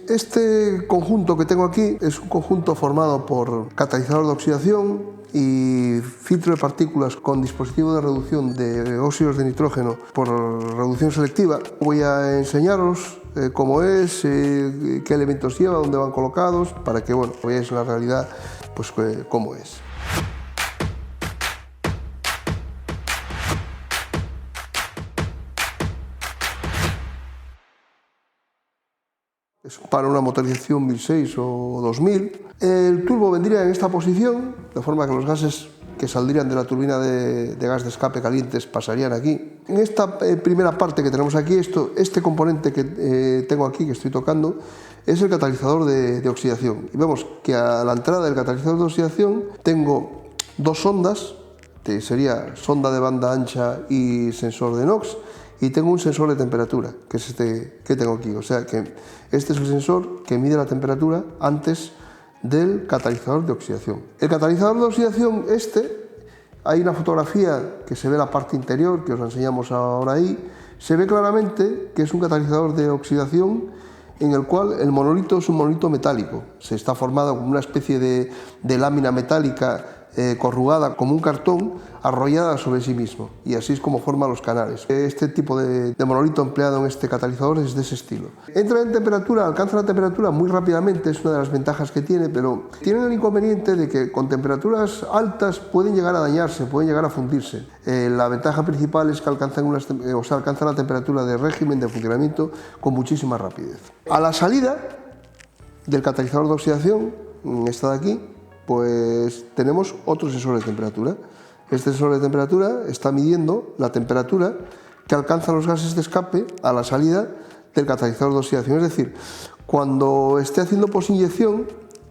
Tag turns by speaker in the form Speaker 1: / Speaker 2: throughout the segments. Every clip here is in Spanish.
Speaker 1: Este conjunto que tengo aquí es un conjunto formado por catalizador de oxidación y filtro de partículas con dispositivo de reducción de óxidos de nitrógeno por reducción selectiva. Voy a enseñaros cómo es, qué elementos lleva, dónde van colocados, para que veáis en la realidad pues, cómo es. Es para una motorización 1006 o 2000. El turbo vendría en esta posición, de forma que los gases que saldrían de la turbina de gas de escape calientes pasarían aquí. En esta primera parte que tenemos aquí, este componente que tengo aquí, que estoy tocando, es el catalizador de oxidación. Y vemos que a la entrada del catalizador de oxidación tengo dos sondas, que sería sonda de banda ancha y sensor de NOx, y tengo un sensor de temperatura, que es este que tengo aquí. O sea que este es el sensor que mide la temperatura antes del catalizador de oxidación. El catalizador de oxidación, hay una fotografía que se ve la parte interior, que os enseñamos ahora ahí, se ve claramente que es un catalizador de oxidación en el cual el monolito es un monolito metálico. Se está formado como una especie de lámina metálica corrugada como un cartón, arrollada sobre sí mismo, y así es como forma los canales. Este tipo de monolito empleado en este catalizador es de ese estilo. Entra en temperatura, alcanza la temperatura muy rápidamente, es una de las ventajas que tiene, pero tiene el inconveniente de que con temperaturas altas pueden llegar a dañarse, pueden llegar a fundirse. La ventaja principal es que alcanzan la temperatura de régimen de funcionamiento con muchísima rapidez. A la salida del catalizador de oxidación, esta de aquí, pues tenemos otro sensor de temperatura. Este sensor de temperatura está midiendo la temperatura que alcanzan los gases de escape a la salida del catalizador de oxidación. Es decir, cuando esté haciendo posinyección,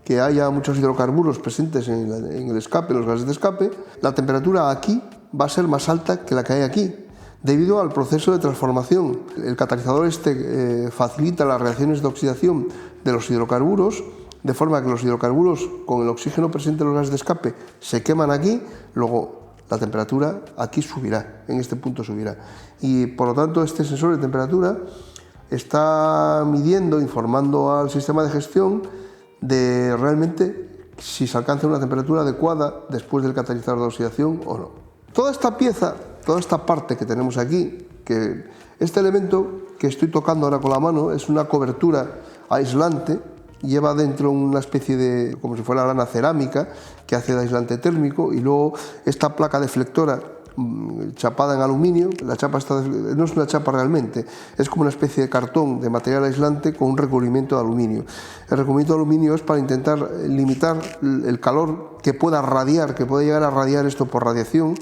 Speaker 1: que haya muchos hidrocarburos presentes en el escape, en los gases de escape, la temperatura aquí va a ser más alta que la que hay aquí, debido al proceso de transformación. El catalizador facilita las reacciones de oxidación de los hidrocarburos, de forma que los hidrocarburos con el oxígeno presente en los gases de escape se queman aquí, luego la temperatura aquí subirá, en este punto subirá. Y por lo tanto este sensor de temperatura está midiendo, informando al sistema de gestión de realmente si se alcanza una temperatura adecuada después del catalizador de oxidación o no. Toda esta pieza, toda esta parte que tenemos aquí, que este elemento que estoy tocando ahora con la mano es una cobertura aislante. Lleva dentro una especie de, como si fuera lana cerámica, que hace de aislante térmico, y luego esta placa deflectora chapada en aluminio. La chapa no es una chapa realmente, es como una especie de cartón de material aislante con un recubrimiento de aluminio. El recubrimiento de aluminio es para intentar limitar el calor que pueda radiar, que puede llegar a radiar esto por radiación,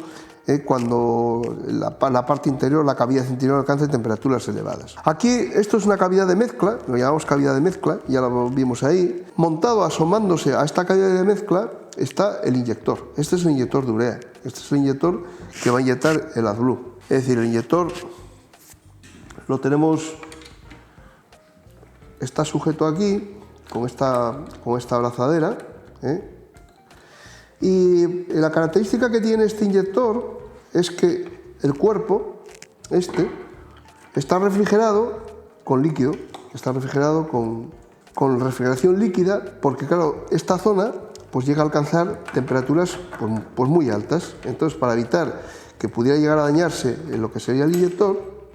Speaker 1: cuando la parte interior, la cavidad interior alcanza temperaturas elevadas. Aquí esto es una cavidad de mezcla, lo llamamos cavidad de mezcla, ya lo vimos ahí. Montado, asomándose a esta cavidad de mezcla, está el inyector. Este es el inyector de urea, este es el inyector que va a inyectar el AdBlue. Es decir, el inyector lo tenemos, está sujeto aquí con esta abrazadera, y la característica que tiene este inyector es que el cuerpo, está refrigerado con líquido, está refrigerado con refrigeración líquida, porque claro, esta zona pues llega a alcanzar temperaturas pues muy altas. Entonces, para evitar que pudiera llegar a dañarse en lo que sería el inyector,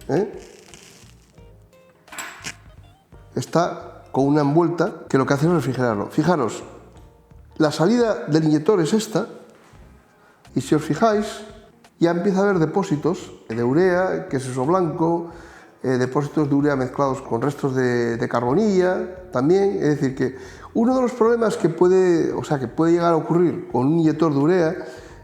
Speaker 1: está con una envuelta que lo que hace es refrigerarlo. Fijaros, la salida del inyector es esta, y si os fijáis, ya empieza a haber depósitos de urea, que es eso blanco, depósitos de urea mezclados con restos de carbonilla también. Es decir, que uno de los problemas que puede llegar a ocurrir con un inyector de urea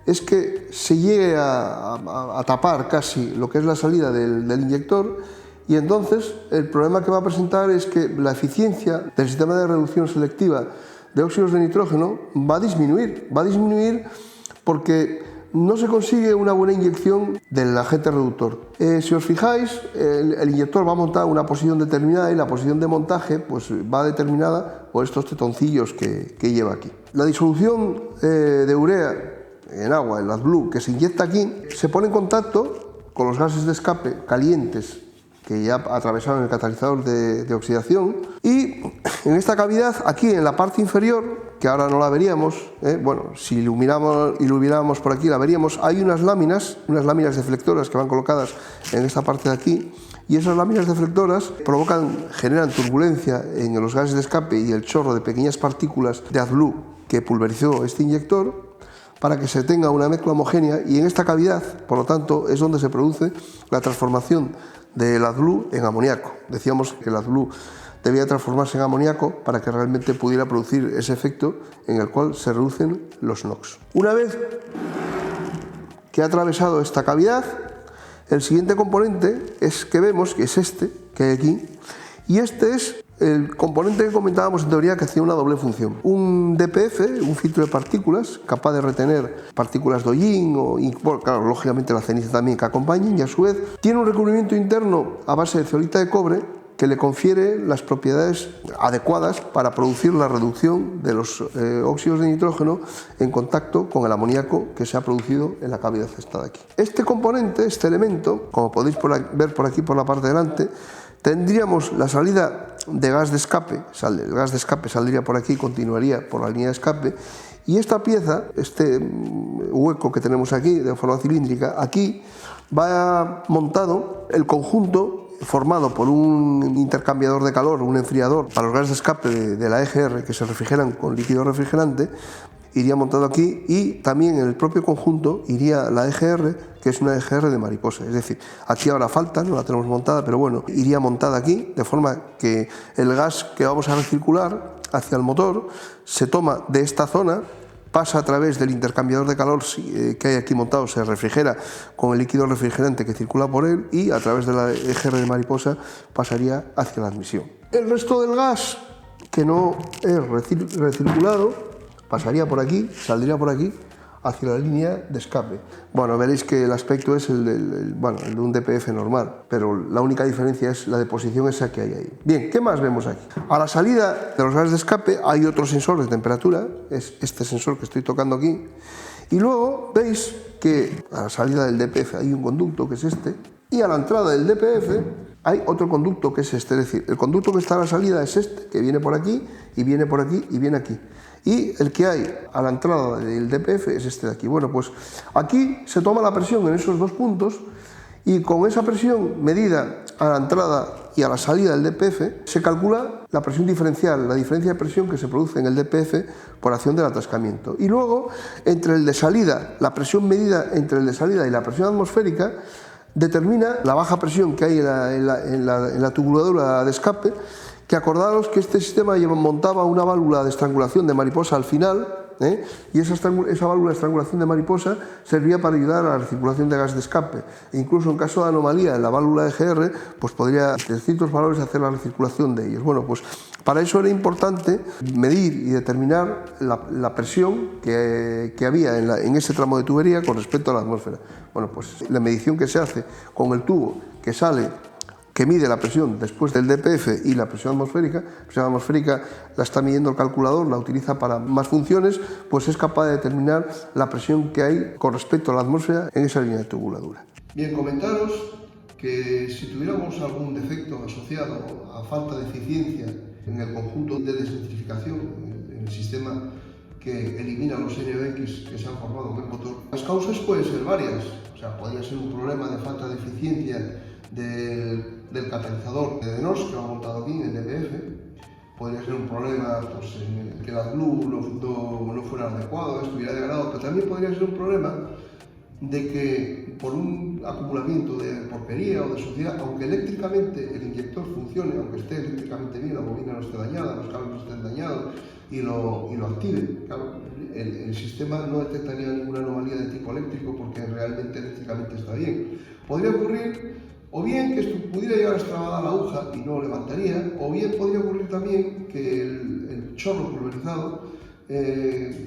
Speaker 1: es que se llegue a tapar casi lo que es la salida del inyector, y entonces el problema que va a presentar es que la eficiencia del sistema de reducción selectiva de óxidos de nitrógeno va a disminuir porque no se consigue una buena inyección del agente reductor. Si os fijáis, el inyector va a montar una posición determinada, y la posición de montaje pues, va determinada por estos tetoncillos que lleva aquí. La disolución de urea en agua, el AdBlue, que se inyecta aquí, se pone en contacto con los gases de escape calientes que ya atravesaron el catalizador de oxidación, y En esta cavidad, aquí en la parte inferior, que ahora no la veríamos, bueno, si ilumináramos por aquí la veríamos, hay unas láminas deflectoras que van colocadas en esta parte de aquí, y esas láminas deflectoras generan turbulencia en los gases de escape y el chorro de pequeñas partículas de AdBlue que pulverizó este inyector, para que se tenga una mezcla homogénea, y en esta cavidad, por lo tanto, es donde se produce la transformación del AdBlue en amoníaco. Decíamos que el AdBlue debía transformarse en amoníaco para que realmente pudiera producir ese efecto en el cual se reducen los NOx. Una vez que ha atravesado esta cavidad, el siguiente componente que vemos, que es este, que hay aquí, y este es el componente que comentábamos en teoría, que hacía una doble función. Un DPF, un filtro de partículas, capaz de retener partículas de hollín, bueno, claro, lógicamente la ceniza también que acompañen, y a su vez tiene un recubrimiento interno a base de zeolita de cobre que le confiere las propiedades adecuadas para producir la reducción de los óxidos de nitrógeno en contacto con el amoníaco que se ha producido en la cavidad esta de aquí. Este componente, este elemento, como podéis ver por aquí por la parte de delante, tendríamos la salida de gas de escape, el gas de escape saldría por aquí y continuaría por la línea de escape, y esta pieza, este hueco que tenemos aquí de forma cilíndrica, aquí va montado el conjunto formado por un intercambiador de calor, un enfriador para los gases de escape de la EGR que se refrigeran con líquido refrigerante, iría montado aquí, y también en el propio conjunto iría la EGR, que es una EGR de mariposa. Es decir, aquí ahora falta, no la tenemos montada, pero bueno, iría montada aquí, de forma que el gas que vamos a recircular hacia el motor se toma de esta zona, pasa a través del intercambiador de calor que hay aquí montado, se refrigera con el líquido refrigerante que circula por él, y a través de la EGR de mariposa pasaría hacia la admisión. El resto del gas que no es recirculado pasaría por aquí, saldría por aquí, hacia la línea de escape. Bueno, veréis que el aspecto es el de un DPF normal, pero la única diferencia es la deposición esa que hay ahí. Bien, ¿qué más vemos aquí? A la salida de los gases de escape hay otro sensor de temperatura, es este sensor que estoy tocando aquí, y luego veis que a la salida del DPF hay un conducto que es este, y a la entrada del DPF hay otro conducto que es este, es decir, el conducto que está a la salida es este, que viene por aquí, y viene por aquí, y viene aquí. Y el que hay a la entrada del DPF es este de aquí. Bueno, pues aquí se toma la presión en esos dos puntos, y con esa presión medida a la entrada y a la salida del DPF se calcula la presión diferencial, la diferencia de presión que se produce en el DPF por acción del atascamiento. Y luego, entre el de salida, la presión medida entre el de salida y la presión atmosférica determina la baja presión que hay en la tubuladura de escape, que acordaros que este sistema montaba una válvula de estrangulación de mariposa al final, y esa válvula de estrangulación de mariposa servía para ayudar a la recirculación de gas de escape. E incluso en caso de anomalía en la válvula de GR, pues podría, en distintos valores, hacer la recirculación de ellos. Bueno, pues para eso era importante medir y determinar la presión que había en ese tramo de tubería con respecto a la atmósfera. Bueno, pues la medición que se hace con el tubo que sale, que mide la presión después del DPF y la presión atmosférica la está midiendo el calculador, la utiliza para más funciones, pues es capaz de determinar la presión que hay con respecto a la atmósfera en esa línea de tubuladura. Bien, comentaros que si tuviéramos algún defecto asociado a falta de eficiencia en el conjunto de desnitrificación, en el sistema que elimina los NOx que se han formado en el motor, las causas pueden ser varias. O sea, podría ser un problema de falta de eficiencia del catalizador de NOx que va montado aquí en el DPF. Podría ser un problema pues, en el que el AdBlue no fuera adecuado, estuviera degradado, pero también podría ser un problema de que por un acumulamiento de porquería o de suciedad, aunque eléctricamente el inyector funcione, aunque esté eléctricamente bien, la bobina no esté dañada, los cables no estén dañados y lo active, claro, el sistema no detectaría ninguna anomalía de tipo eléctrico porque realmente eléctricamente está bien. Podría ocurrir o bien que pudiera llegar a extravasar la aguja y no levantaría, o bien podría ocurrir también que el chorro pulverizado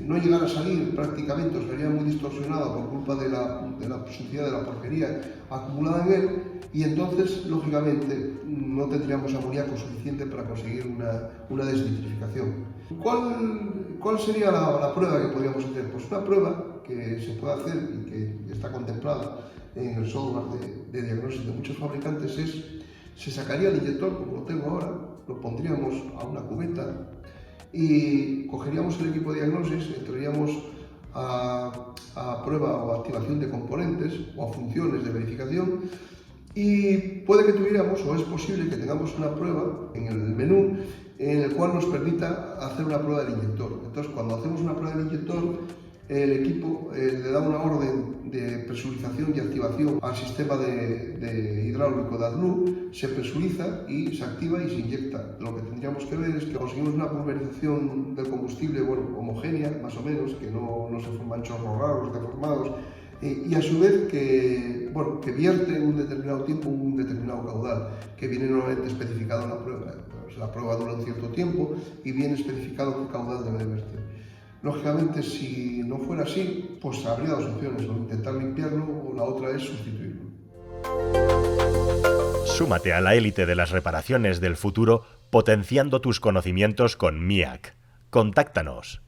Speaker 1: no llegara a salir prácticamente, o sería muy distorsionado por culpa de la suciedad, de la porquería acumulada en él, y entonces, lógicamente, no tendríamos amoníaco suficiente para conseguir una desnitrificación. ¿Cuál sería la prueba que podríamos hacer? Pues una prueba que se puede hacer y que está contemplada en el software de diagnóstico de muchos fabricantes se sacaría el inyector, como lo tengo ahora, lo pondríamos a una cubeta y cogeríamos el equipo de diagnosis, entraríamos a prueba o activación de componentes o a funciones de verificación y puede que tuviéramos, o es posible que tengamos una prueba en el menú en el cual nos permita hacer una prueba del inyector. Entonces, cuando hacemos una prueba del inyector, el equipo le da una orden de presurización y activación al sistema de hidráulico de AdBlue, se presuriza y se activa y se inyecta. Lo que tendríamos que ver es que conseguimos una pulverización del combustible homogénea, más o menos, que no se forman chorros raros, deformados, y a su vez que vierte en un determinado tiempo un determinado caudal, que viene normalmente especificado en la prueba. Pues la prueba dura un cierto tiempo y viene especificado qué caudal debe de verter. Lógicamente, si no fuera así, pues habría dos opciones, o intentar limpiarlo o la otra es sustituirlo.
Speaker 2: Súmate a la élite de las reparaciones del futuro potenciando tus conocimientos con MIAC. Contáctanos